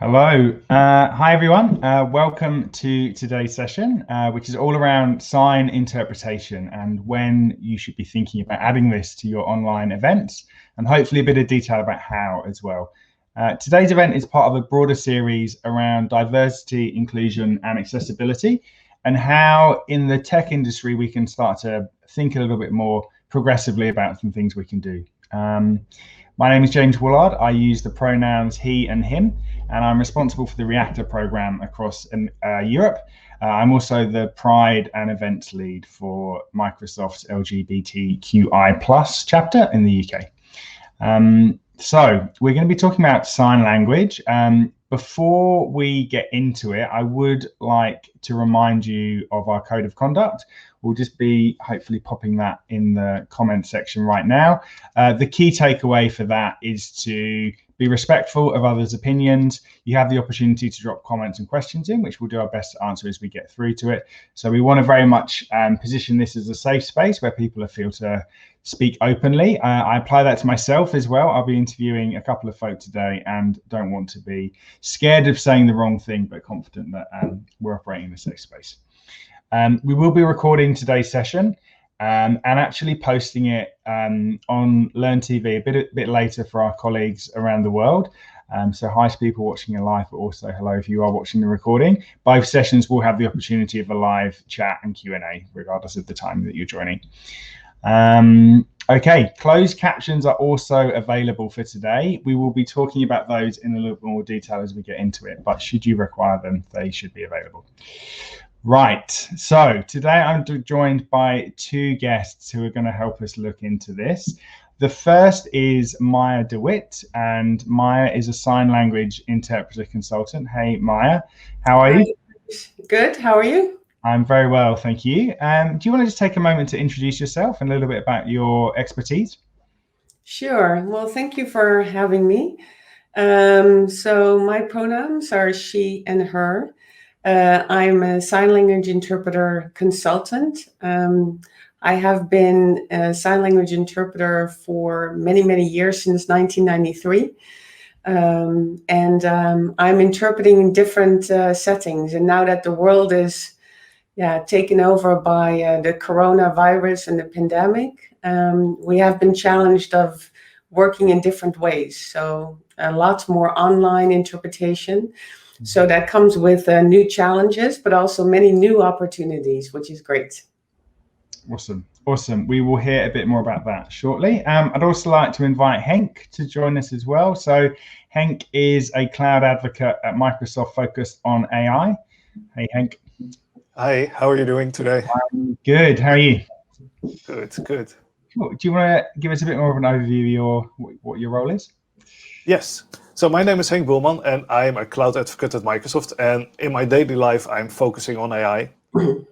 Hello. Hi, everyone. Welcome to today's session, which is all around sign interpretation and when you should be thinking about adding this to your online events, and hopefully a bit of detail about how as well. Today's event is part of a broader series around diversity, inclusion, and accessibility, and how in the tech industry we can start to think a little bit more progressively about some things we can do. My name is James Woolard. I use the pronouns he and him, and I'm responsible for the Reactor program across Europe. I'm also the Pride and Events lead for Microsoft's LGBTQI+ chapter in the UK. So we're going to be talking about sign language. Before we get into it, I would like to remind you of our code of conduct. We'll just be hopefully popping that in the comment section right now. The key takeaway for that is to be respectful of others' opinions. You have the opportunity to drop comments and questions in, which we'll do our best to answer as we get through to it. So we want to very much position this as a safe space where people feel to speak openly. I apply that to myself as well. I'll be interviewing a couple of folk today and don't want to be scared of saying the wrong thing, but confident that we're operating in a safe space. We will be recording today's session and actually posting it on Learn TV a bit later for our colleagues around the world. So hi to people watching it live, but also hello if you are watching the recording. Both sessions will have the opportunity of a live chat and Q&A, regardless of the time that you're joining. Okay, closed captions are also available for today. We will be talking about those in a little bit more detail as we get into it, but should you require them, they should be available. Right, so today I'm joined by two guests who are going to help us look into this. The first is Maya de Wit, and Maya is a sign language interpreter consultant. Hey, Maya, how are you? Good, how are you? I'm very well, thank you. Do you want to just take a moment to introduce yourself and a little bit about your expertise? Sure, well, thank you for having me. So my pronouns are she and her. I'm a sign language interpreter consultant. I have been a sign language interpreter for many, many years, since 1993. I'm interpreting in different settings. And now that the world is taken over by the coronavirus and the pandemic, we have been challenged of working in different ways. So a lot more online interpretation. So that comes with new challenges, but also many new opportunities, which is great. Awesome. We will hear a bit more about that shortly. I'd also like to invite Henk to join us as well. So Henk is a cloud advocate at Microsoft focused on AI. Hey, Henk. Hi, how are you doing today? I'm good. How are you? Good. Cool. Do you want to give us a bit more of an overview of what your role is? Yes. So my name is Henk Boelman and I'm a cloud advocate at Microsoft. And in my daily life, I'm focusing on AI.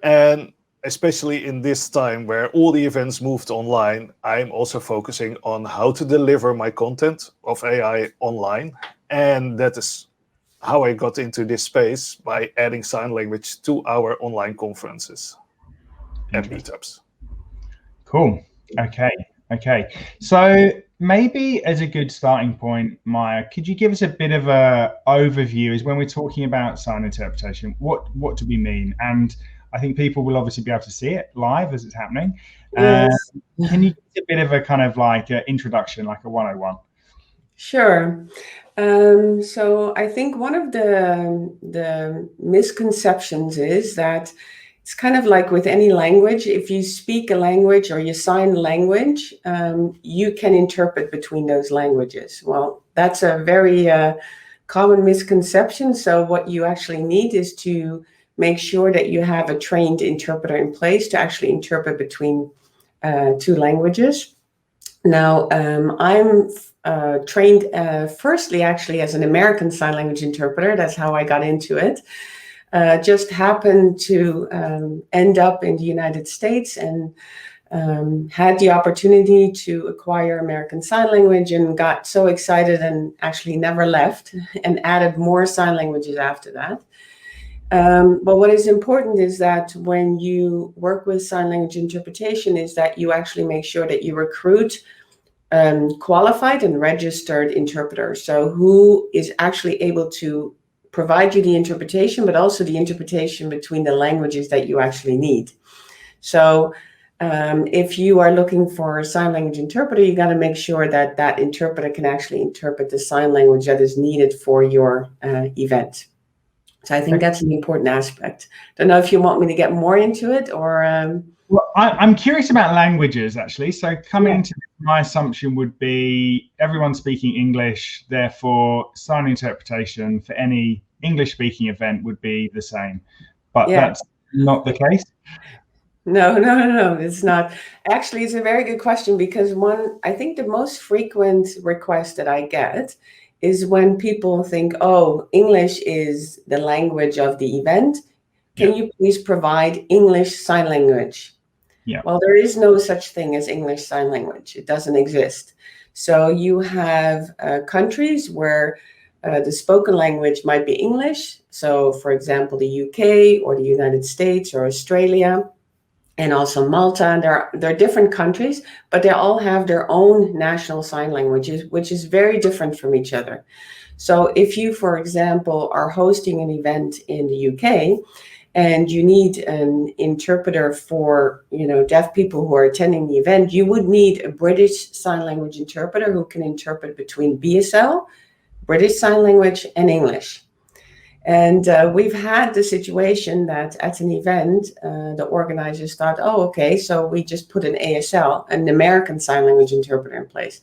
And especially in this time where all the events moved online, I'm also focusing on how to deliver my content of AI online. And that is how I got into this space, by adding sign language to our online conferences and meetups. Cool. Okay. So maybe as a good starting point, Maya, could you give us a bit of a overview as when we're talking about sign interpretation, what do we mean? And I think people will obviously be able to see it live as it's happening. Yes. Can you give a bit of a kind of like an introduction, like a 101? Sure. So I think one of the misconceptions is that it's kind of like with any language. If you speak a language or you sign language, you can interpret between those languages. Well, that's a very common misconception. So what you actually need is to make sure that you have a trained interpreter in place to actually interpret between two languages. Now, I'm trained firstly actually as an American Sign Language interpreter. That's how I got into it. Just happened to end up in the United States and had the opportunity to acquire American Sign Language and got so excited and actually never left and added more sign languages after that. But what is important is that when you work with sign language interpretation is that you actually make sure that you recruit qualified and registered interpreters. So who is actually able to provide you the interpretation, but also the interpretation between the languages that you actually need. So if you are looking for a sign language interpreter, you got to make sure that that interpreter can actually interpret the sign language that is needed for your event. So I think that's an important aspect. Don't know if you want me to get more into it or... Well, I'm curious about languages, actually. So coming into my assumption would be everyone speaking English, therefore sign interpretation for any English-speaking event would be the same. But that's not the case. No, it's not. Actually, it's a very good question, because I think the most frequent request that I get is when people think, oh, English is the language of the event. Can you please provide English Sign Language? Yeah. Well, there is no such thing as English Sign Language. It doesn't exist. So you have countries where the spoken language might be English. So, for example, the UK or the United States or Australia, and also Malta. And they're different countries, but they all have their own national sign languages, which is very different from each other. So if you, for example, are hosting an event in the UK and you need an interpreter for, deaf people who are attending the event, you would need a British Sign Language interpreter who can interpret between BSL, British Sign Language, and English. And we've had the situation that at an event, the organizers thought, oh, okay, so we just put an ASL, an American Sign Language interpreter, in place.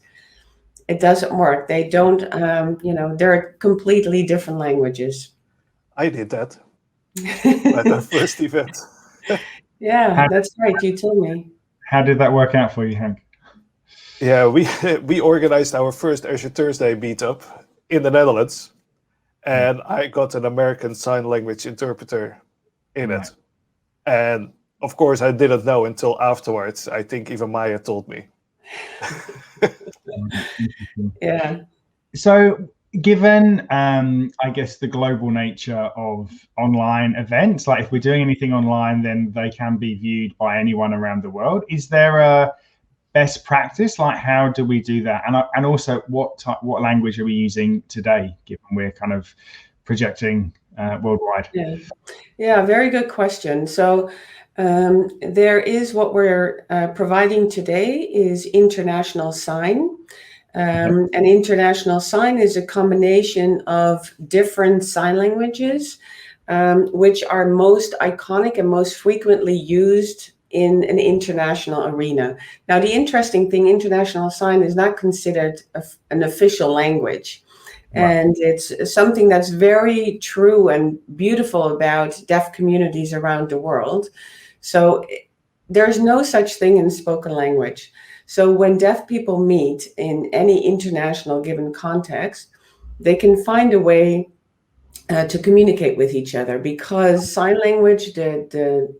It doesn't work. They don't, they're completely different languages. I did that at the first event. That's right. You told me. How did that work out for you, Henk? Yeah, we organized our first Azure Thursday meetup in the Netherlands. And I got an American Sign Language interpreter in it. And of course, I didn't know until afterwards. I think even Maya told me. So given, I guess, the global nature of online events, like if we're doing anything online, then they can be viewed by anyone around the world. Is there a best practice? Like, how do we do that? And also, what language are we using today, given we're kind of projecting worldwide? Very good question. So there is what we're providing today is International Sign. And International Sign is a combination of different sign languages, which are most iconic and most frequently used in an international arena. Now, the interesting thing, International Sign is not considered an official language. And it's something that's very true and beautiful about deaf communities around the world. So there's no such thing in spoken language. So when deaf people meet in any international given context, they can find a way to communicate with each other, because sign language, the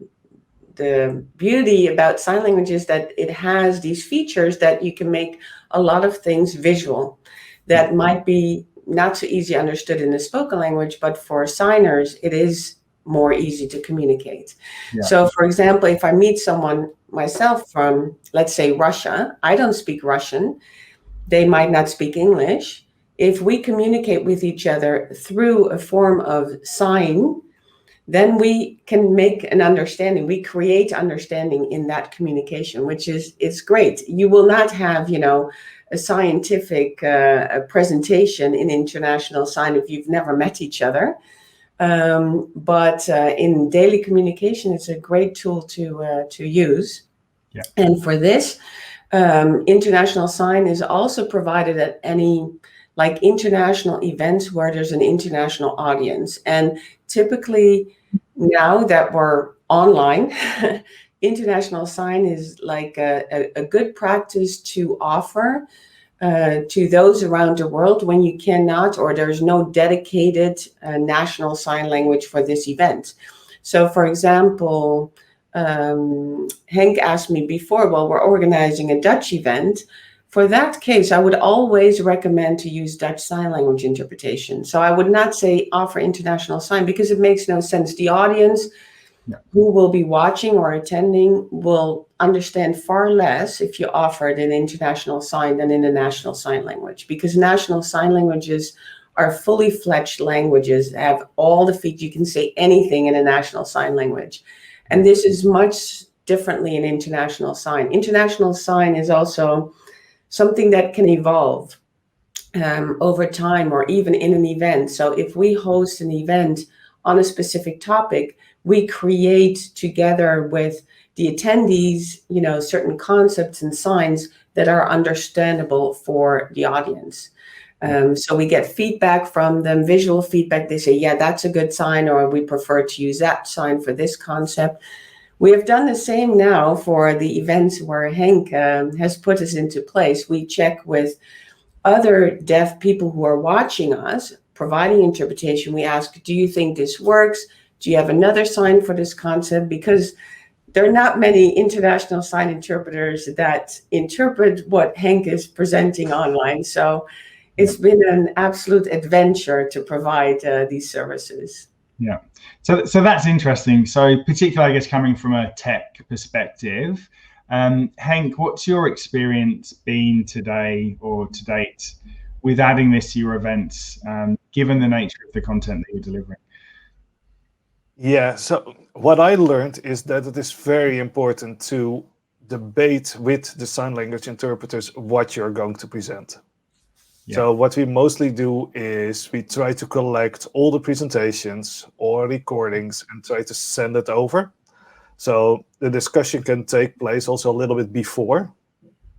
beauty about sign language is that it has these features that you can make a lot of things visual that might be not so easy understood in the spoken language, but for signers, it is more easy to communicate. So, for example, if I meet someone myself from, let's say, Russia, I don't speak Russian, they might not speak English. If we communicate with each other through a form of sign, then we can make an understanding. We create understanding in that communication, which it's great. You will not have, a scientific presentation in International Sign if you've never met each other. But in daily communication, it's a great tool to use. And for this, International Sign is also provided at any international events where there's an international audience. And typically now that we're online, International Sign is like a good practice to offer to those around the world when you cannot, or there's no dedicated national sign language for this event. So, for example, Henk asked me before, well, we're organizing a Dutch event. For that case, I would always recommend to use Dutch Sign Language interpretation. So I would not say offer International Sign, because it makes no sense. The audience who will be watching or attending will understand far less if you offer it in International Sign than in a National Sign Language, because National Sign Languages are fully fledged languages, have all the features. You can say anything in a national sign language. And this is much differently in international sign. International sign is also something that can evolve over time, or even in an event. So if we host an event on a specific topic, we create together with the attendees, certain concepts and signs that are understandable for the audience. So we get feedback from them, visual feedback. They say, yeah, that's a good sign, or we prefer to use that sign for this concept. We have done the same now for the events where Henk has put us into place. We check with other deaf people who are watching us, providing interpretation. We ask, do you think this works? Do you have another sign for this concept? Because there are not many international sign interpreters that interpret what Henk is presenting online. So it's been an absolute adventure to provide these services. Yeah, so that's interesting. So particularly, I guess, coming from a tech perspective, Henk, what's your experience been today or to date with adding this to your events, given the nature of the content that you're delivering? Yeah, so what I learned is that it is very important to debate with the sign language interpreters what you're going to present. Yeah. So what we mostly do is we try to collect all the presentations or recordings and try to send it over. So the discussion can take place also a little bit before.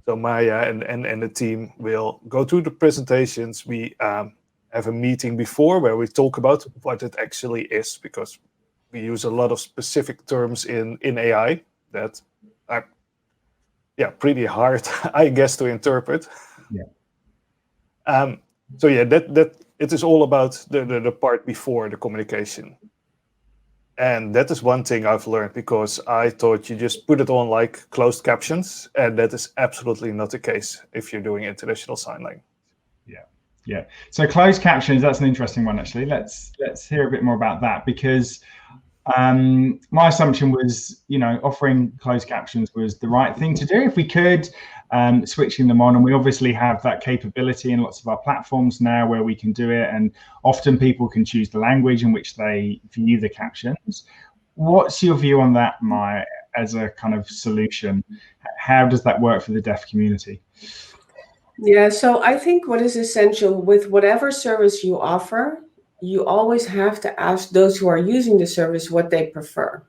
So Maya and the team will go through the presentations. We have a meeting before where we talk about what it actually is, because we use a lot of specific terms in AI that are pretty hard, I guess, to interpret. Yeah. So yeah, that it is all about the part before the communication. And that is one thing I've learned, because I thought you just put it on like closed captions, and that is absolutely not the case if you're doing international sign language. Yeah. So closed captions, that's an interesting one, actually. Let's hear a bit more about that, because my assumption was, offering closed captions was the right thing to do if we could, switching them on. And we obviously have that capability in lots of our platforms now where we can do it. And often people can choose the language in which they view the captions. What's your view on that, Maya, as a kind of solution? How does that work for the deaf community? Yeah, so I think what is essential with whatever service you offer, you always have to ask those who are using the service what they prefer.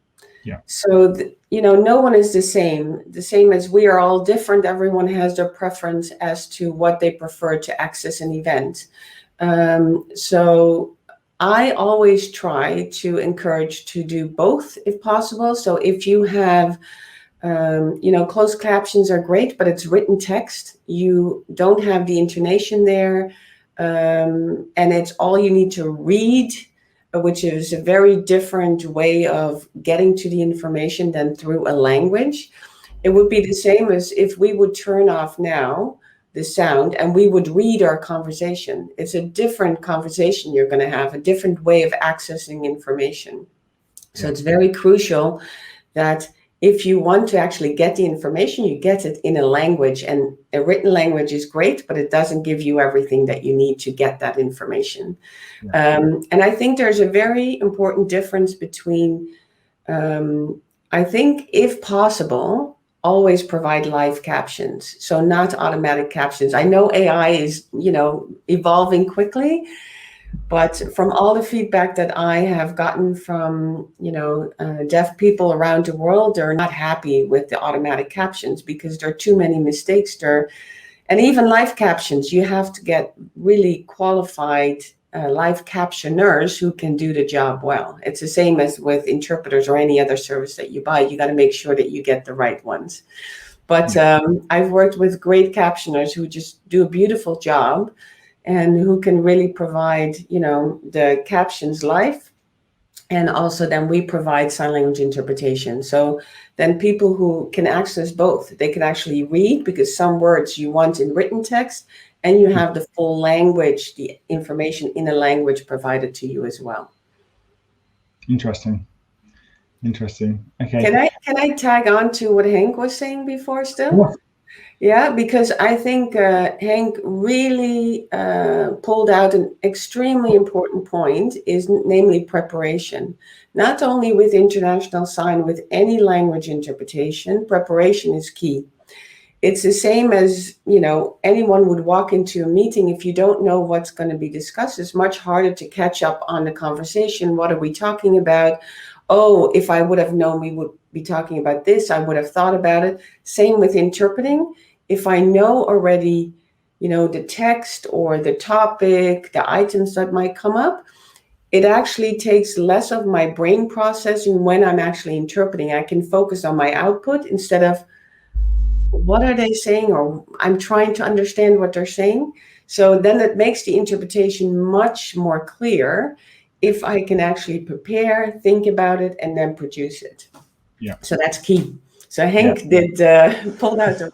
Yeah. So, no one is the same as we are all different. Everyone has their preference as to what they prefer to access an event. So I always try to encourage to do both if possible. So if you have closed captions are great, but it's written text. You don't have the intonation there. And it's all you need to read, which is a very different way of getting to the information than through a language. It would be the same as if we would turn off now the sound and we would read our conversation. It's a different conversation you're going to have, a different way of accessing information. So it's very crucial that if you want to actually get the information, you get it in a language, and a written language is great, but it doesn't give you everything that you need to get that information. And I think there's a very important difference between, I think if possible, always provide live captions. So not automatic captions. I know AI is, evolving quickly. But from all the feedback that I have gotten from, deaf people around the world, they're not happy with the automatic captions because there are too many mistakes there. And even live captions, you have to get really qualified live captioners who can do the job well. It's the same as with interpreters or any other service that you buy. You got to make sure that you get the right ones. But I've worked with great captioners who just do a beautiful job and who can really provide, the captions live. And also then we provide sign language interpretation. So then people who can access both, they can actually read, because some words you want in written text, and you have the full language, the information in a language provided to you as well. Interesting. Okay. Can I tag on to what Henk was saying before still? Yeah, because I think Henk really pulled out an extremely important point, is namely preparation. Not only with international sign, with any language interpretation, preparation is key. It's the same as, anyone would walk into a meeting. If you don't know what's going to be discussed, it's much harder to catch up on the conversation. What are we talking about? Oh, if I would have known we would be talking about this, I would have thought about it. Same with interpreting. If I know already, the text or the topic, the items that might come up, it actually takes less of my brain processing when I'm actually interpreting. I can focus on my output instead of what are they saying, or I'm trying to understand what they're saying. So then it makes the interpretation much more clear if I can actually prepare, think about it, and then produce it. Yeah. So that's key. So Henk did pulled out the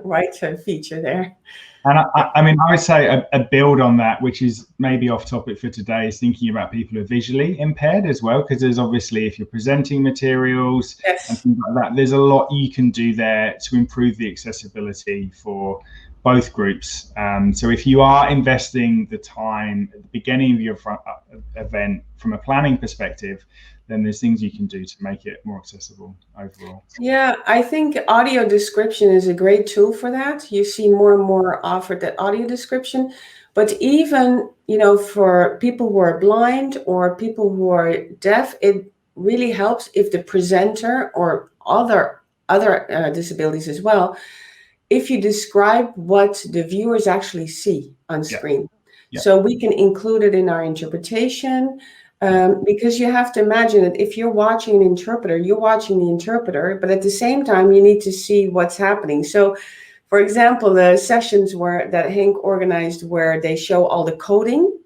right feature there. And I mean, I would say a build on that, which is maybe off topic for today, is thinking about people who are visually impaired as well, because there's obviously, if you're presenting materials and things like that, there's a lot you can do there to improve the accessibility for both groups. So if you are investing the time at the beginning of your event from a planning perspective, then there's things you can do to make it more accessible overall. Yeah, I think audio description is a great tool for that. You see more and more offered that audio description, but even, for people who are blind or people who are deaf, it really helps if the presenter or other disabilities as well, if you describe what the viewers actually see on screen. Yeah. So we can include it in our interpretation. Because you have to imagine that if you're watching an interpreter, you're watching the interpreter, but at the same time, you need to see what's happening. So, for example, the sessions that Henk organized where they show all the coding,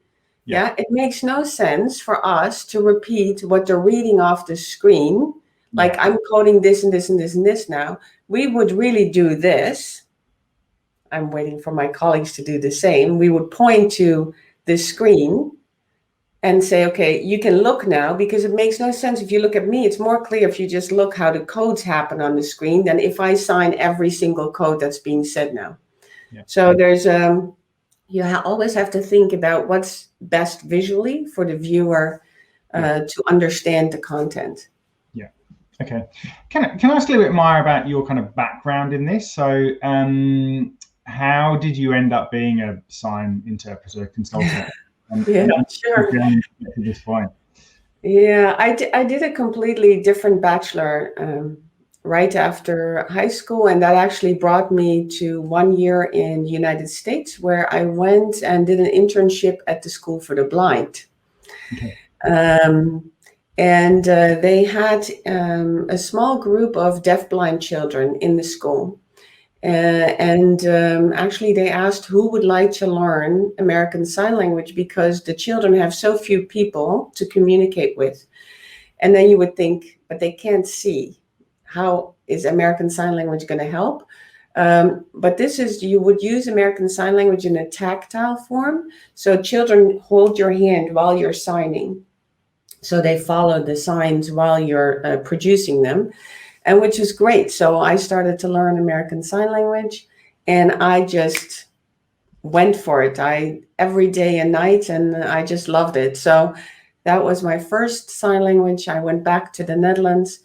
it makes no sense for us to repeat what they're reading off the screen. Like, I'm coding this and this and this and this now. We would really do this. I'm waiting for my colleagues to do the same. We would point to the screen and say, okay, you can look now, because it makes no sense. If you look at me, it's more clear if you just look how the codes happen on the screen than if I sign every single code that's being said now. Yeah. So there's, you always have to think about what's best visually for the viewer to understand the content. Yeah. Okay. Can I ask a little bit more about your kind of background in this? So how did you end up being a sign interpreter consultant? Sure. To this point. Yeah, I did a completely different bachelor right after high school, and that actually brought me to 1 year in the United States, where I went and did an internship at the School for the Blind. Okay. And they had a small group of deafblind children in the school. Actually, they asked who would like to learn American Sign Language, because the children have so few people to communicate with. And then you would think, but they can't see. How is American Sign Language going to help? But you would use American Sign Language in a tactile form. So children hold your hand while you're signing. So they follow the signs while you're producing them. And which is great. So I started to learn American Sign Language, and I just went for it. Every day and night, and I just loved it. So that was my first sign language. I went back to the Netherlands.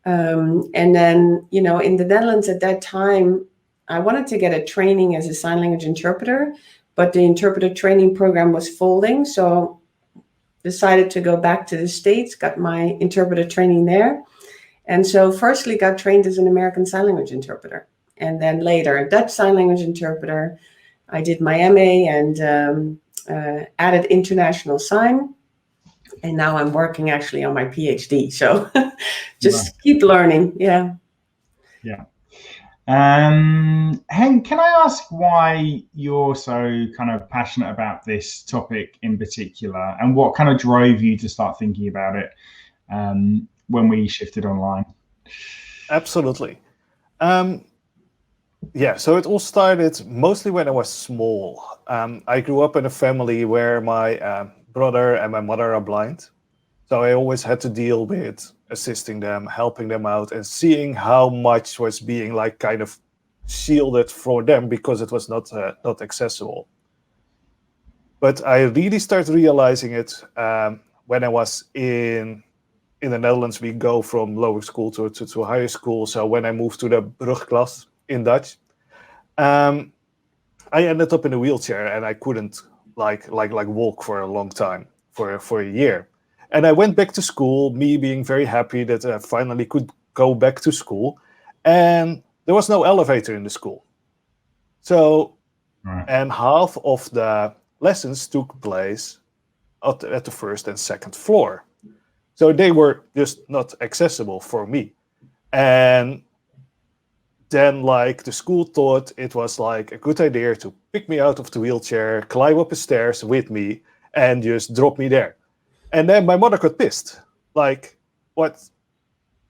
And then, in the Netherlands at that time, I wanted to get a training as a sign language interpreter, but the interpreter training program was folding. So decided to go back to the States, got my interpreter training there. And so firstly got trained as an American Sign Language interpreter, and then later a Dutch Sign Language interpreter. I did my MA and added international sign. And now I'm working actually on my PhD. So just keep learning. Yeah. Yeah. Henk, can I ask why you're so kind of passionate about this topic in particular, and what kind of drove you to start thinking about it when we shifted online? Absolutely. So it all started mostly when I was small. I grew up in a family where my brother and my mother are blind. So I always had to deal with assisting them, helping them out, and seeing how much was being like kind of shielded for them because it was not accessible. But I really started realizing it when I was in the Netherlands. We go from lower school to higher school. So when I moved to the brugklas in Dutch, I ended up in a wheelchair and I couldn't like walk for a long time, for a year. And I went back to school, me being very happy that I finally could go back to school. And there was no elevator in the school. So, Right. and half of the lessons took place at the first and second floor. So they were just not accessible for me. And then like the school thought it was like a good idea to pick me out of the wheelchair, climb up the stairs with me, and just drop me there. And then my mother got pissed. Like, what?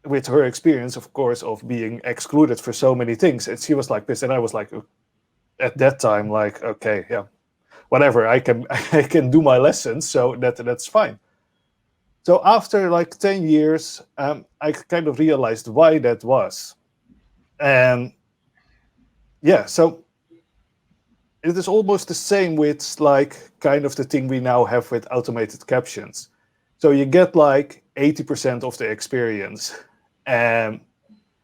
With her experience, of course, of being excluded for so many things. And she was like pissed. And I was like, at that time, like, okay, yeah, whatever, I can do my lessons, so that's fine. So after like 10 years, I kind of realized why that was. And yeah, so it is almost the same with like kind of the thing we now have with automated captions. So you get like 80% of the experience. And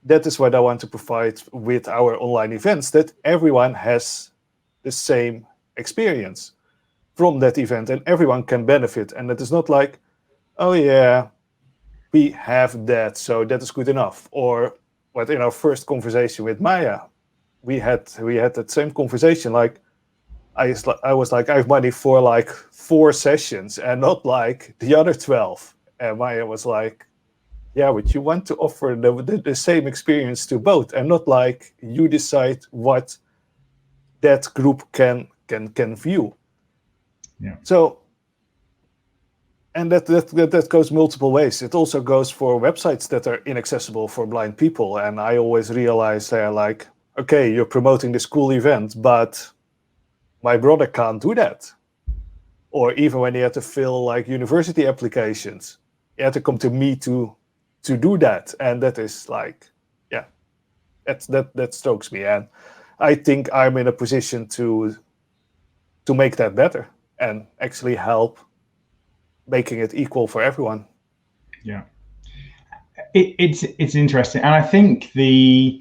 that is what I want to provide with our online events, that everyone has the same experience from that event and everyone can benefit. And it is not like, oh yeah, we have that, so that is good enough. Or what in our first conversation with Maya, we had that same conversation. Like I was like, I have money for like 4 sessions and not like the other 12. And Maya was like, yeah, but you want to offer the same experience to both, and not like you decide what that group can view. Yeah. So, and that goes multiple ways. It also goes for websites that are inaccessible for blind people. And I always realize they're like, okay, you're promoting this cool event, but my brother can't do that. Or even when you have to fill like university applications, you have to come to me to do that. And that is like, yeah, that strokes me. And I think I'm in a position to make that better and actually help making it equal for everyone. Yeah, it's interesting, and I think there's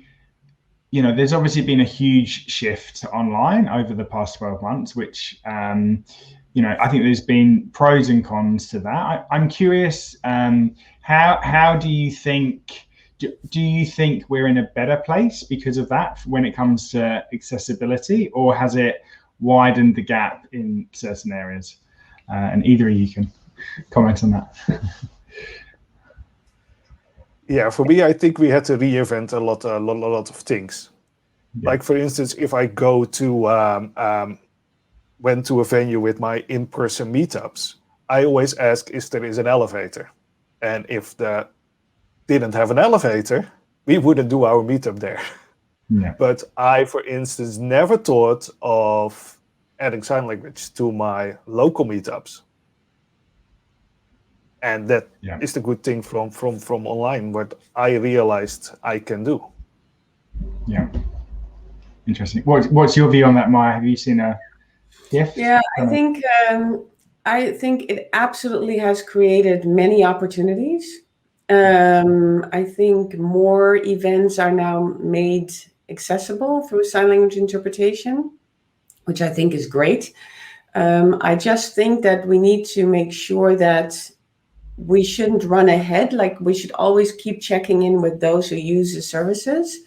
obviously been a huge shift online over the past 12 months, which I think there's been pros and cons to that. I'm curious, how do you think we're in a better place because of that when it comes to accessibility, or has it widened the gap in certain areas? And either of you can comment on that. Yeah, for me, I think we had to reinvent a lot of things. Yeah. Like, for instance, if I go to went to a venue with my in-person meetups, I always ask if there is an elevator. And if they didn't have an elevator, we wouldn't do our meetup there. Yeah. But I, for instance, never thought of adding sign language to my local meetups. And that is the good thing from online, what I realized I can do. Yeah. Interesting. What's your view on that, Maya? Have you seen a shift? Yeah, I think it absolutely has created many opportunities. I think more events are now made accessible through sign language interpretation, which I think is great. I just think that we need to make sure that we shouldn't run ahead. Like, we should always keep checking in with those who use the services.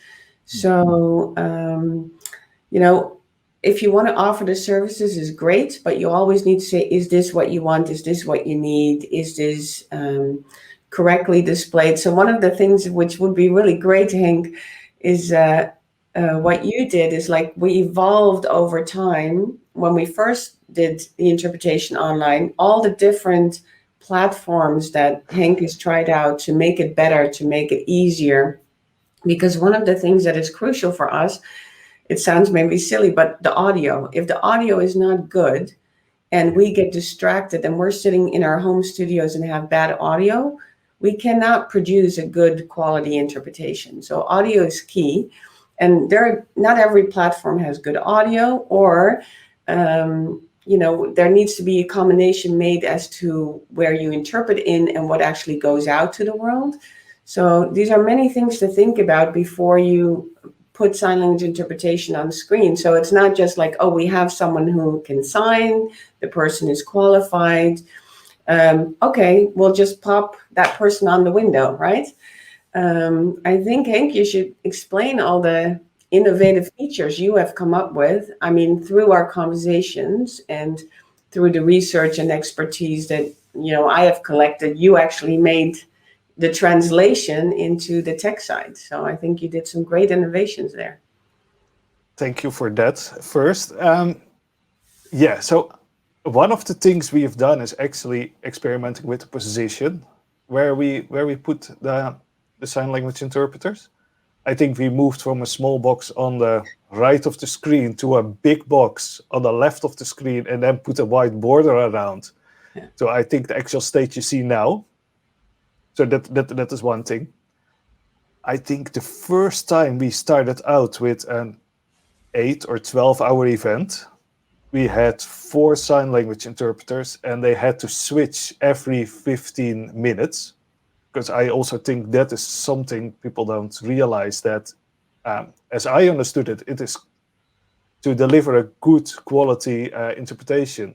So, if you want to offer the services, is great, but you always need to say, is this what you want? Is this what you need? Is this correctly displayed? So one of the things which would be really great, Henk, is what you did is, like, we evolved over time. When we first did the interpretation online, all the different platforms that Henk has tried out to make it better, to make it easier. Because one of the things that is crucial for us, it sounds maybe silly, but the audio. If the audio is not good and we get distracted and we're sitting in our home studios and have bad audio, we cannot produce a good quality interpretation. So audio is key. And not every platform has good audio, or there needs to be a combination made as to where you interpret in and what actually goes out to the world. So these are many things to think about before you put sign language interpretation on the screen. So it's not just like, oh, we have someone who can sign, the person is qualified. Okay, we'll just pop that person on the window, right? I think, Henk, you should explain all the innovative features you have come up with. I mean, through our conversations and through the research and expertise that, I have collected, you actually made the translation into the tech side. So I think you did some great innovations there. Thank you for that first. So one of the things we've done is actually experimenting with the position where we put the sign language interpreters. I think we moved from a small box on the right of the screen to a big box on the left of the screen, and then put a white border around. Yeah. So I think the actual state you see now. So that is one thing. I think the first time we started out with an 8 or 12-hour event, we had 4 sign language interpreters, and they had to switch every 15 minutes. Because I also think that is something people don't realize, that as I understood it, it is to deliver a good quality interpretation.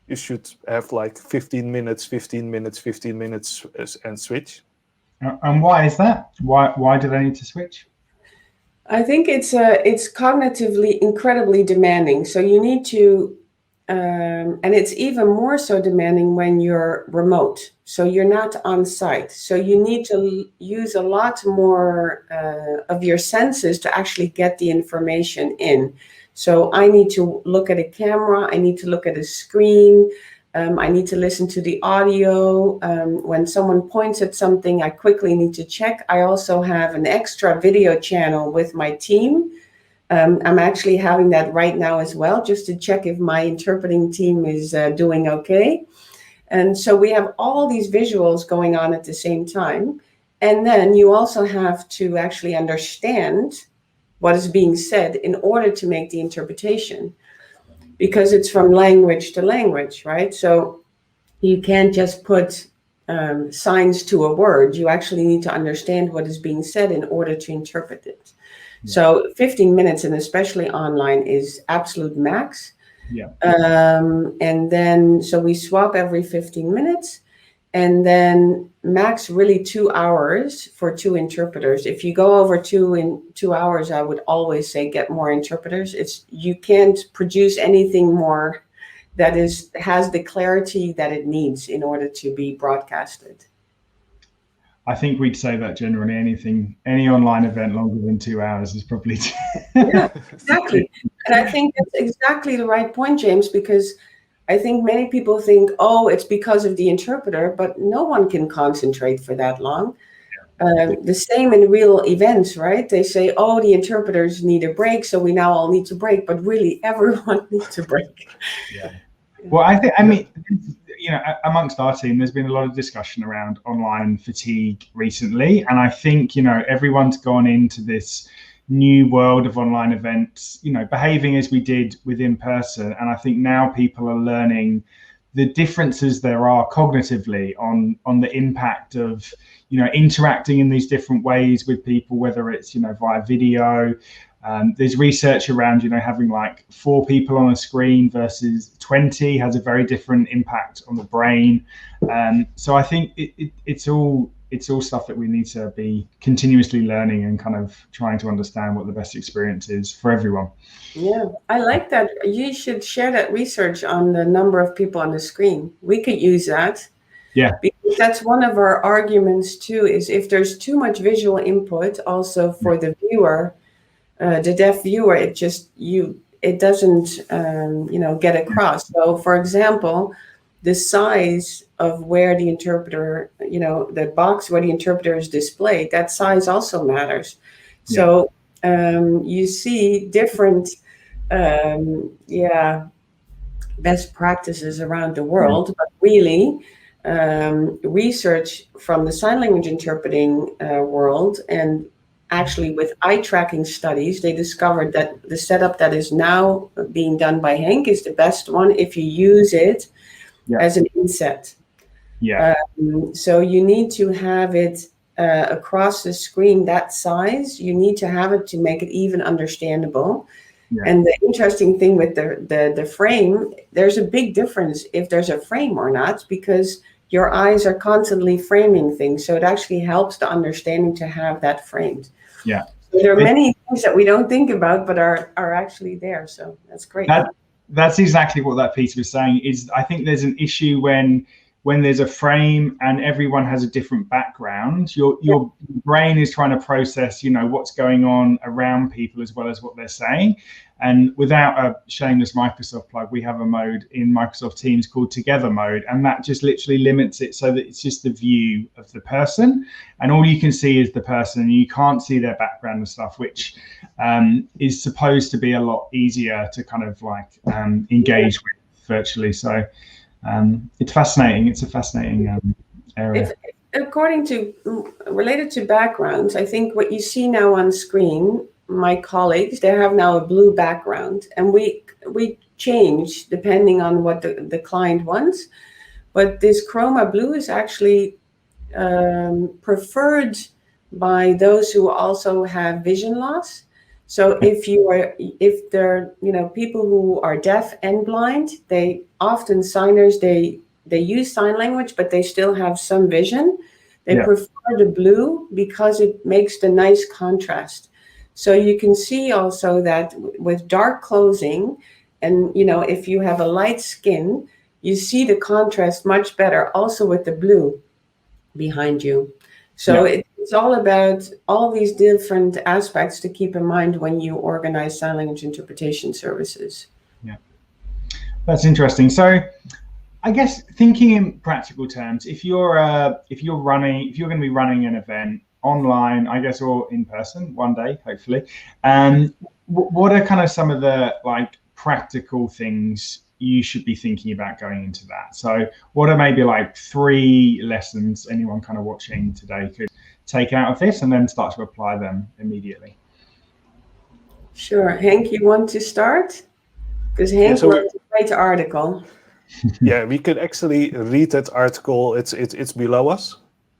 You should have like 15 minutes, 15 minutes, 15 minutes and switch. And why is that? Why do they need to switch? I think it's cognitively incredibly demanding. So you need to, and it's even more so demanding when you're remote. So you're not on site. So you need to use a lot more of your senses to actually get the information in. So I need to look at a camera. I need to look at a screen. I need to listen to the audio. When someone points at something, I quickly need to check. I also have an extra video channel with my team. I'm actually having that right now as well, just to check if my interpreting team is doing okay. And so we have all these visuals going on at the same time. And then you also have to actually understand what is being said in order to make the interpretation, because it's from language to language, right? So you can't just put signs to a word. You actually need to understand what is being said in order to interpret it. Yeah. So 15 minutes, and especially online, is absolute max. Yeah. And then, so we swap every 15 minutes, and then max really 2 hours for 2 interpreters. If you go over 2 hours, I would always say get more interpreters. You can't produce anything more that has the clarity that it needs in order to be broadcasted. I think we'd say that generally any online event longer than 2 hours is probably Yeah, exactly. And I think that's exactly the right point, James, because I think many people think, oh, it's because of the interpreter, but no one can concentrate for that long. The same in real events, right? They say, oh, the interpreters need a break, so we now all need to break, but really everyone needs a break. Yeah. Well, I mean, amongst our team, there's been a lot of discussion around online fatigue recently. And I think, everyone's gone into this new world of online events, behaving as we did with in person. And I think now people are learning the differences there are cognitively on the impact of, interacting in these different ways with people, whether it's, via video. There's research around, having like 4 people on a screen versus 20 has a very different impact on the brain. So I think it's all stuff that we need to be continuously learning and kind of trying to understand what the best experience is for everyone. Yeah, I like that. You should share that research on the number of people on the screen. We could use that. Yeah. Because that's one of our arguments too, is if there's too much visual input also for the viewer, the deaf viewer, it doesn't get across. So for example, the size of where the interpreter, the box where the interpreter is displayed, that size also matters. Yeah. So you see different best practices around the world, but really research from the sign language interpreting world and actually with eye tracking studies, they discovered that the setup that is now being done by Henk is the best one if you use it as an inset. So you need to have it across the screen that size. You need to have it to make it even understandable. And the interesting thing with the frame, there's a big difference if there's a frame or not, because your eyes are constantly framing things. So it actually helps the understanding to have that framed. Yeah. So there are many things that we don't think about, but are actually there. So that's great. That's exactly what that piece was saying. Is I think there's an issue when there's a frame and everyone has a different background, your brain is trying to process, what's going on around people as well as what they're saying. And without a shameless Microsoft plug, we have a mode in Microsoft Teams called Together Mode, and that just literally limits it so that it's just the view of the person, and all you can see is the person, and you can't see their background and stuff, which is supposed to be a lot easier to kind of like engage with virtually. So it's fascinating. It's a fascinating area. Related to backgrounds, I think what you see now on screen, my colleagues, they have now a blue background, and we change depending on what the client wants. But this chroma blue is actually preferred by those who also have vision loss. So if they're people who are deaf and blind, they often signers they use sign language, but they still have some vision. They prefer the blue because it makes the nice contrast. So you can see also that with dark clothing, and if you have a light skin, you see the contrast much better also with the blue behind you. So it's all about all these different aspects to keep in mind when you organize sign language interpretation services. Yeah, that's interesting. So I guess thinking in practical terms, if you're going to be running an event online, I guess, or in person one day, hopefully, what are kind of some of the like practical things you should be thinking about going into that? So what are maybe like 3 lessons anyone kind of watching today could take out of this and then start to apply them immediately? Sure. Henk, you want to start? Because Henk wrote a great article. Yeah, we can actually read that article. It's below us.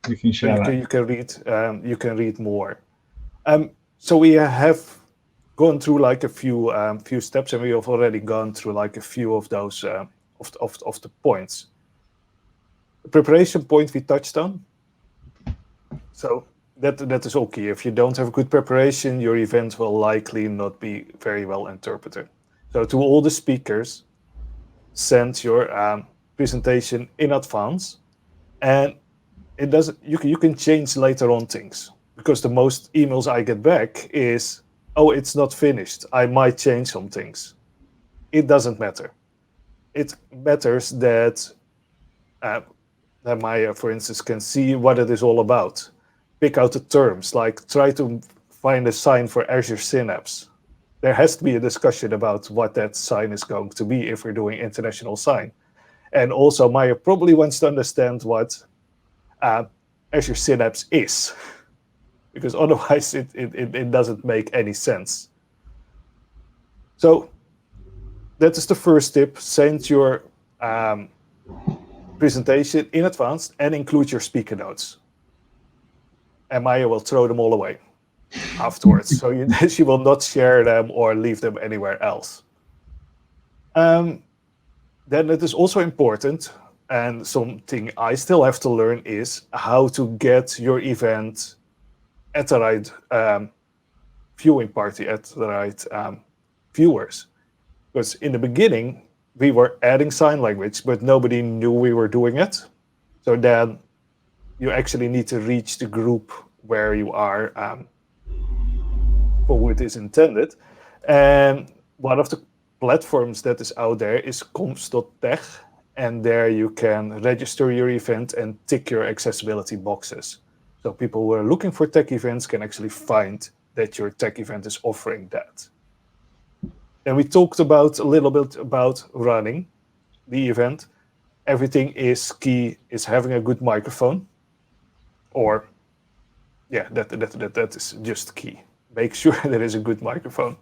You can share that. You can read more. So we have gone through like a few steps, and we have already gone through like a few of those of the points. The preparation point we touched on. So that is all key. If you don't have good preparation, your event will likely not be very well interpreted. So to all the speakers, send your presentation in advance, and it doesn't. You can change later on things, because the most emails I get back is, "Oh, it's not finished. I might change some things." It doesn't matter. It matters that Maya, for instance, can see what it is all about. Pick out the terms, like try to find a sign for Azure Synapse. There has to be a discussion about what that sign is going to be if we're doing international sign. And also Maya probably wants to understand what Azure Synapse is, because otherwise it doesn't make any sense. So that is the first tip. Send your presentation in advance and include your speaker notes. And Maya will throw them all away afterwards. So she will not share them or leave them anywhere else. Then it is also important, and something I still have to learn, is how to get your event at the right viewing party, at the right viewers. Because in the beginning, we were adding sign language, but nobody knew we were doing it. So then you actually need to reach the group where you are for who it is intended. And one of the platforms that is out there is comms.tech, and there you can register your event and tick your accessibility boxes. So people who are looking for tech events can actually find that your tech event is offering that. And we talked about a little bit about running the event. Everything is key, is having a good microphone, or yeah, that is just key. Make sure there is a good microphone,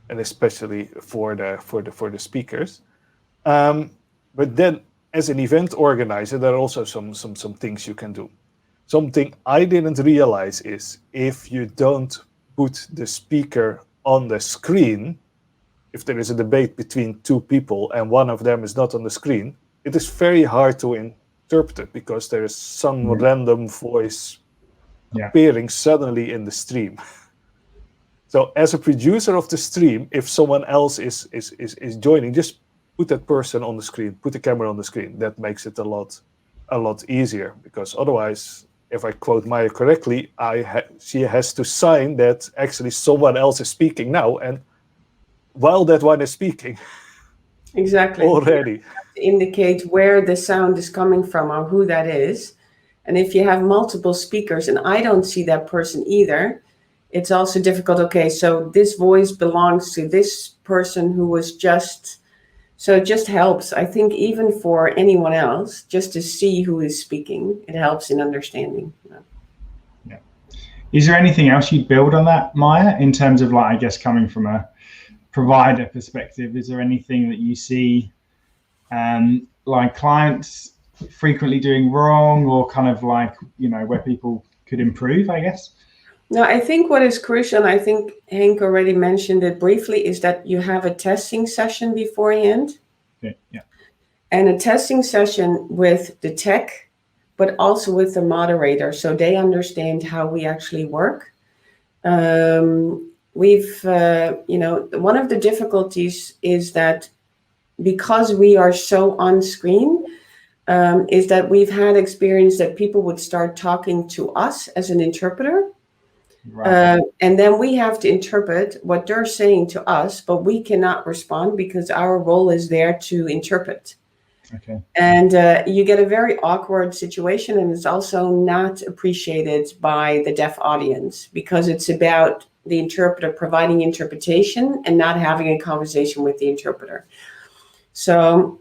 and especially for the speakers. But then, as an event organizer, there are also some things you can do. Something I didn't realize is if you don't put the speaker on the screen, if there is a debate between two people and one of them is not on the screen, it is very hard to interpret it because there is some random voice appearing suddenly in the stream. So as a producer of the stream, if someone else is joining, just put that person on the screen, put the camera on the screen. That makes it a lot easier, because otherwise, if I quote Maya correctly, she has to sign that actually someone else is speaking now, and while that one is speaking, exactly, already to indicate where the sound is coming from or who that is. And if you have multiple speakers and I don't see that person either, it's also difficult. Okay, so this voice belongs to this person who was just, so it just helps, I think, even for anyone else, just to see who is speaking. It helps in understanding. Yeah. Is there anything else you'd build on that, Maya, in terms of, like, I guess, coming from a provider perspective? Is there anything that you see like clients frequently doing wrong, or kind of like, where people could improve, I guess? No, I think what is crucial, and I think Henk already mentioned it briefly, is that you have a testing session beforehand. Okay. Yeah. And a testing session with the tech, but also with the moderator, so they understand how we actually work. We've, one of the difficulties is that because we are so on screen, is that we've had experience that people would start talking to us as an interpreter. Right. And then we have to interpret what they're saying to us, but we cannot respond because our role is there to interpret. Okay. And you get a very awkward situation, and it's also not appreciated by the deaf audience because it's about the interpreter providing interpretation and not having a conversation with the interpreter. So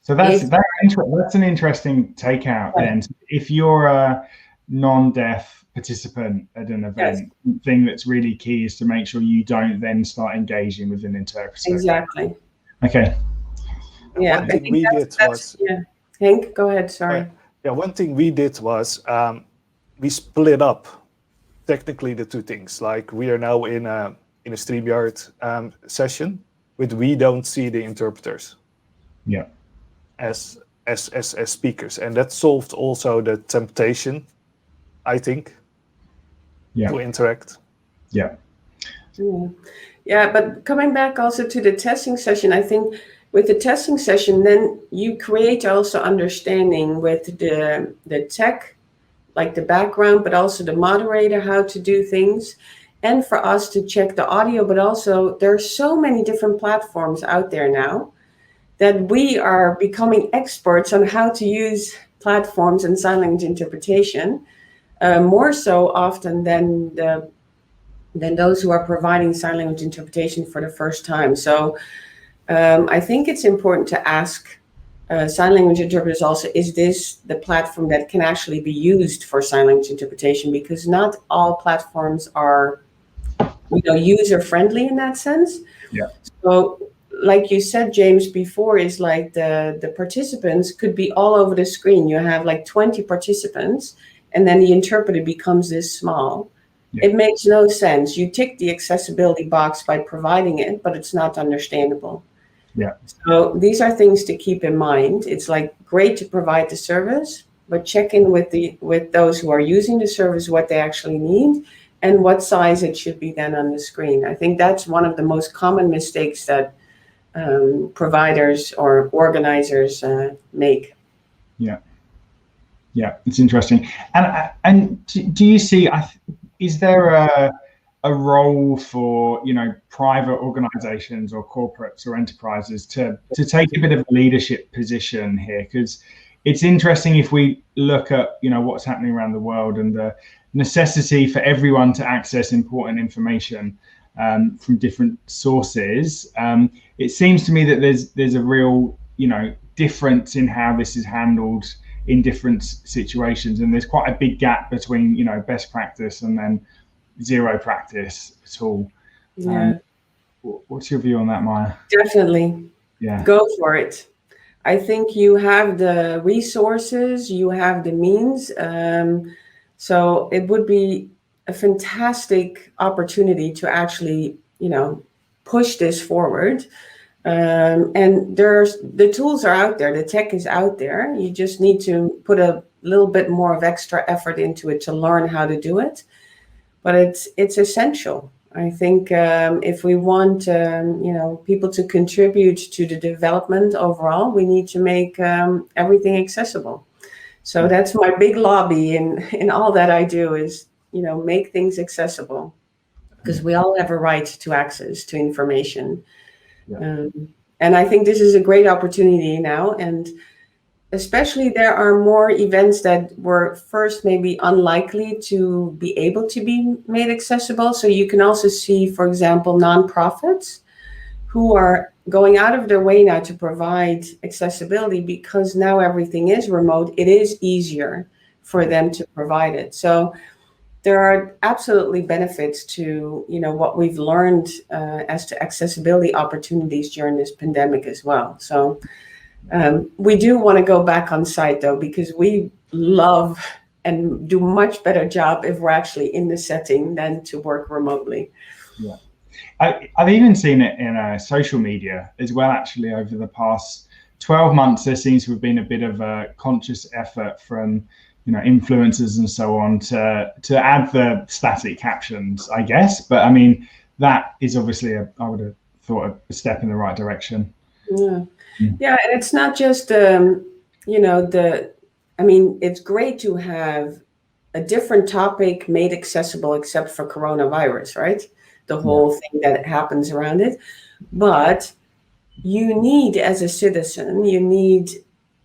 that's an interesting takeout. Then, if you're a non-deaf participant at an event, the thing that's really key is to make sure you don't then start engaging with an interpreter. Exactly. Okay. Yeah, one thing we did was, Henk, go ahead. Sorry. One thing we did was we split up technically the two things. Like, we are now in a StreamYard session, but we don't see the interpreters. Yeah. As speakers, and that solved also the temptation, I think, to interact. Yeah, but coming back also to the testing session, I think with the testing session, then you create also understanding with the tech, like the background, but also the moderator, how to do things, and for us to check the audio. But also, there are so many different platforms out there now that we are becoming experts on how to use platforms and sign language interpretation, more so often than those who are providing sign language interpretation for the first time. So I think it's important to ask sign language interpreters also, is this the platform that can actually be used for sign language interpretation? Because not all platforms are, user-friendly in that sense. Yeah. So, like you said, James, before, is like the participants could be all over the screen. You have like 20 participants, and then the interpreter becomes this small. Yeah. It makes no sense. You tick the accessibility box by providing it, but it's not understandable. Yeah. So these are things to keep in mind. It's like great to provide the service, but check in with those who are using the service, what they actually need and what size it should be then on the screen. I think that's one of the most common mistakes that providers or organizers make. Yeah, it's interesting. And do you see? Is there a role for private organizations or corporates or enterprises to take a bit of a leadership position here? Because it's interesting if we look at what's happening around the world and the necessity for everyone to access important information from different sources. It seems to me that there's a real difference in how this is handled in different situations, and there's quite a big gap between, you know, best practice and then zero practice at all. Yeah, What's your view on that, Maya? definitely. Yeah. Go for it. I think you have the resources, you have the means. So it would be a fantastic opportunity to actually, you know, push this forward. And the tools are out there, the tech is out there. You just need to put a little bit more of extra effort into it to learn how to do it. But it's essential. I think if we want you know, people to contribute to the development overall, we need to make everything accessible. So that's my big lobby in all that I do is, you know, make things accessible, because we all have a right to access to information. Yeah. And I think this is a great opportunity now. And especially there are more events that were first maybe unlikely to be able to be made accessible. So you can also see, for example, nonprofits who are going out of their way now to provide accessibility, because now everything is remote. It is easier for them to provide it. So there are absolutely benefits to, you know, what we've learned as to accessibility opportunities during this pandemic as well. So we do want to go back on site though, because we love and do much better job if we're actually in the setting than to work remotely. Yeah. I've even seen it in social media as well, actually. Over the past 12 months, there seems to have been a bit of a conscious effort from, you know, influencers and so on to add the static captions, I guess. But I mean, that is obviously I would have thought a step in the right direction. Yeah, yeah, and it's not just you know, I mean, it's great to have a different topic made accessible, except for coronavirus, right? The whole thing that happens around it. But you need, as a citizen, you need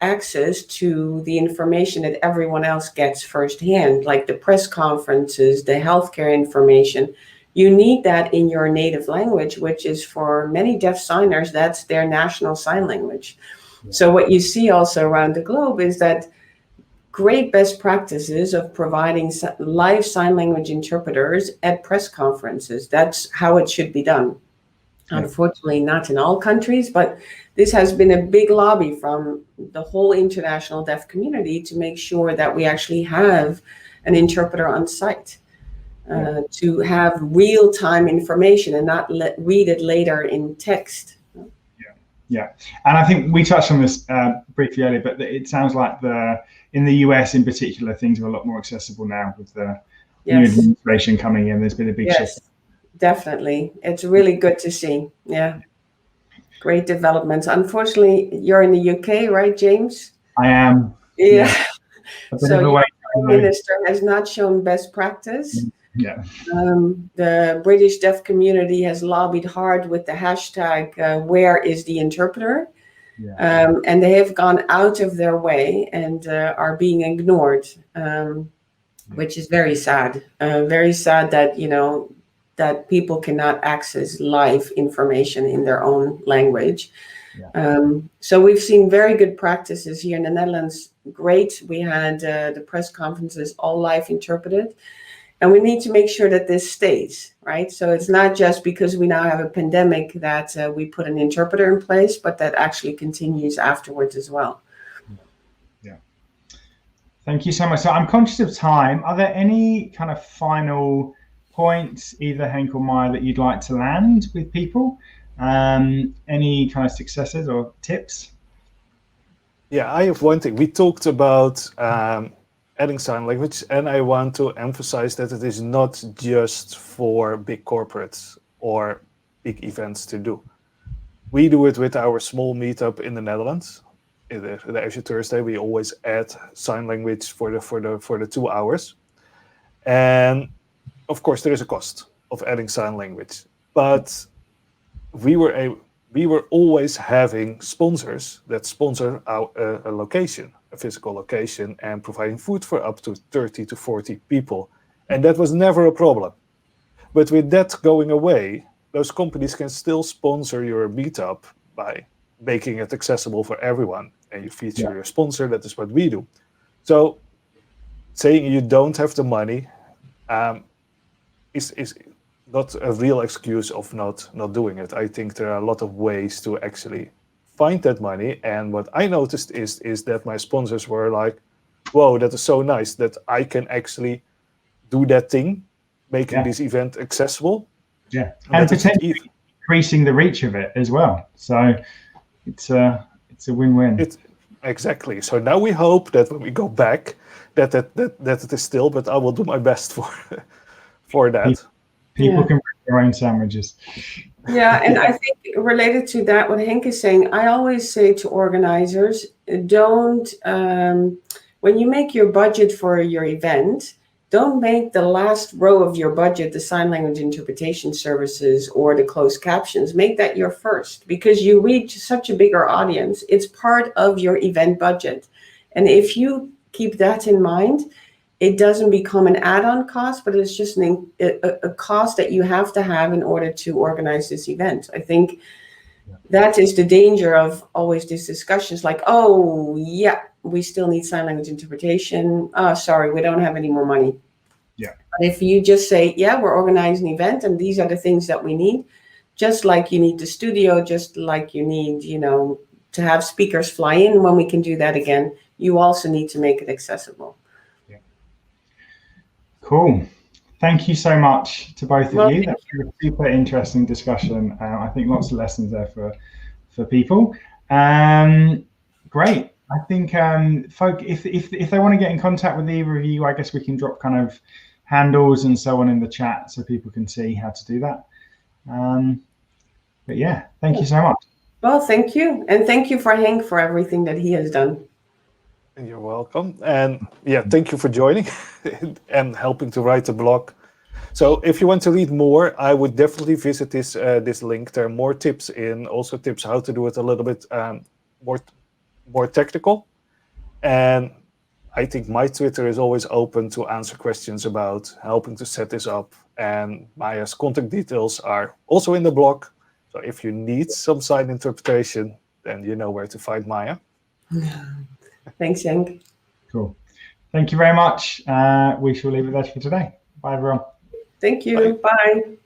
access to the information that everyone else gets firsthand, like the press conferences, the healthcare information. You need that in your native language, which is, for many deaf signers, that's their national sign language. So what you see also around the globe is that great best practices of providing live sign language interpreters at press conferences. That's how it should be done. Unfortunately, not in all countries, but this has been a big lobby from the whole international deaf community to make sure that we actually have an interpreter on site to have real-time information and not read it later in text. Yeah, and I think we touched on this briefly earlier, but it sounds like in the US in particular, things are a lot more accessible now with the new administration coming in. There's been a big shift. Definitely. It's really good to see. Yeah. Great developments. Unfortunately, you're in the UK, right, James? I am. Yeah. So your Prime Minister has not shown best practice. Yeah. The British deaf community has lobbied hard with the hashtag, where is the interpreter? Yeah. And they have gone out of their way and are being ignored, which is very sad. Very sad that, you know, that people cannot access live information in their own language. Yeah. So we've seen very good practices here in the Netherlands. Great. We had the press conferences all live interpreted. And we need to make sure that this stays, right? So it's not just because we now have a pandemic that we put an interpreter in place, but that actually continues afterwards as well. Yeah. Thank you so much. So I'm conscious of time. Are there any kind of final points, either Henk or Maya, that you'd like to land with people? Any kind of successes or tips? Yeah, I have one thing. We talked about adding sign language, and I want to emphasize that it is not just for big corporates or big events to do. We do it with our small meetup in the Netherlands. Every Thursday, we always add sign language for the 2 hours, and of course, there is a cost of adding sign language, but we were always having sponsors that sponsor a location, a physical location, and providing food for up to 30 to 40 people. And that was never a problem. But with that going away, those companies can still sponsor your meetup by making it accessible for everyone. And you feature your sponsor. That is what we do. So saying you don't have the money is not a real excuse of not doing it. I think there are a lot of ways to actually find that money. And what I noticed is that my sponsors were like, whoa, that is so nice that I can actually do that thing, making this event accessible. Yeah, and potentially increasing the reach of it as well. So it's a win-win. Exactly. So now we hope that when we go back, that it is still. But I will do my best for that. People can bring their own sandwiches. Yeah, and I think related to that, what Henk is saying, I always say to organizers, don't, when you make your budget for your event, don't make the last row of your budget the sign language interpretation services or the closed captions. Make that your first, because you reach such a bigger audience. It's part of your event budget. And if you keep that in mind, it doesn't become an add-on cost, but it's just a cost that you have to have in order to organize this event. I think that is the danger of always these discussions like, oh, yeah, we still need sign language interpretation. Oh, sorry, we don't have any more money. Yeah. But if you just say, yeah, we're organizing an event and these are the things that we need, just like you need the studio, just like you need, to have speakers fly in when we can do that again, you also need to make it accessible. Cool. Thank you so much to both of you. That's a super interesting discussion. I think lots of lessons there for people. Great. I think folk, if they want to get in contact with either of you, I guess we can drop kind of handles and so on in the chat so people can see how to do that. But yeah, thank you so much. Well, thank you. And thank you for Henk for everything that he has done. You're welcome. And yeah, thank you for joining and helping to write the blog. So if you want to read more, I would definitely visit this link. There are more tips also tips how to do it a little bit more technical. And I think my Twitter is always open to answer questions about helping to set this up. And Maya's contact details are also in the blog. So if you need some sign interpretation, then you know where to find Maya. Thanks, Henk. Cool. Thank you very much. We shall leave it there for today. Bye, everyone. Thank you. Bye.